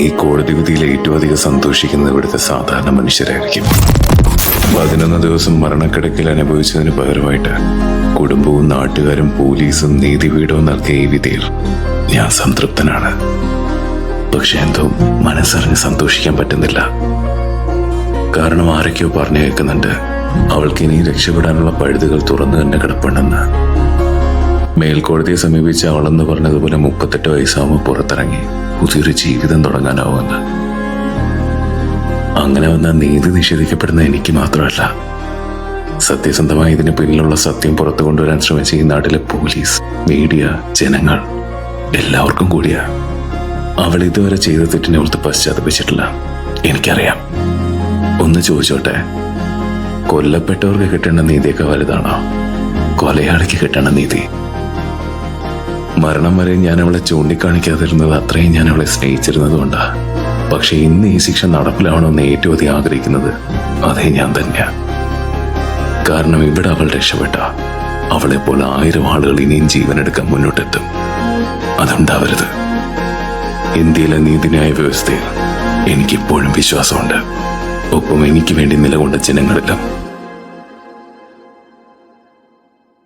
ഈ കോടതി വിധിയിൽ ഏറ്റവും അധികം സന്തോഷിക്കുന്നത് ഇവിടുത്തെ സാധാരണ മനുഷ്യരായിരിക്കും. 11 ദിവസം മരണക്കിടക്കിൽ അനുഭവിച്ചതിന് പകരമായിട്ട് കുടുംബവും നാട്ടുകാരും പോലീസും നീതിപീഠവും നൽകിയ ഈ വിധിയിൽ ഞാൻ സംതൃപ്തനാണ്. പക്ഷെ എന്തോ മനസ്സറിഞ്ഞ് സന്തോഷിക്കാൻ പറ്റുന്നില്ല. കാരണം ആരൊക്കെയോ പറഞ്ഞു കേൾക്കുന്നുണ്ട് അവൾക്ക് ഇനി രക്ഷപ്പെടാനുള്ള പഴുതുകൾ തുറന്നു തന്നെ കിടപ്പുണ്ടെന്ന്. മേൽക്കോടതിയെ സമീപിച്ച അവളെന്ന് പറഞ്ഞതുപോലെ 38 വയസ്സാകുമ്പോൾ പുറത്തിറങ്ങി പുതിയൊരു ജീവിതം തുടങ്ങാനാവുമെന്ന്. അങ്ങനെ വന്ന നീതി നിഷേധിക്കപ്പെടുന്ന എനിക്ക് മാത്രമല്ല, സത്യസന്ധമായി ഇതിന് പിന്നിലുള്ള സത്യം പുറത്തു കൊണ്ടുവരാൻ ശ്രമിച്ച ഈ നാട്ടിലെ പോലീസ്, മീഡിയ, ജനങ്ങൾ എല്ലാവർക്കും കൂടിയാ. അവൾ ഇതുവരെ ചെയ്ത തെറ്റിനെ ഓർത്ത് പശ്ചാത്തപിച്ചിട്ടില്ല. എനിക്കറിയാം. ഒന്ന് ചോദിച്ചോട്ടെ, കൊല്ലപ്പെട്ടവർക്ക് കിട്ടേണ്ട നീതിയൊക്കെ വലുതാണോ കൊലയാളിക്ക് കിട്ടേണ്ട നീതി? മരണം വരെ ഞാൻ അവളെ ചൂണ്ടിക്കാണിക്കാതിരുന്നത് അത്രയും ഞാൻ അവളെ സ്നേഹിച്ചിരുന്നത് കൊണ്ടാ. പക്ഷെ ഇന്ന് ഈ ശിക്ഷ നടപ്പിലാവണമെന്ന് ഏറ്റവും അധികം ആഗ്രഹിക്കുന്നത് അതേ ഞാൻ തന്നെയാ. കാരണം ഇവിടെ അവൾ രക്ഷപ്പെട്ട അവളെ പോലെ 1000 ആളുകൾ ഇനിയും ജീവനെടുക്കാൻ മുന്നോട്ടെത്തും. അതുണ്ടാവരുത്. ഇന്ത്യയിലെ നീതിന്യായ വ്യവസ്ഥയിൽ എനിക്കിപ്പോഴും വിശ്വാസമുണ്ട്. ഒപ്പം എനിക്ക് വേണ്ടി നിലകൊണ്ട ജനങ്ങളിലും.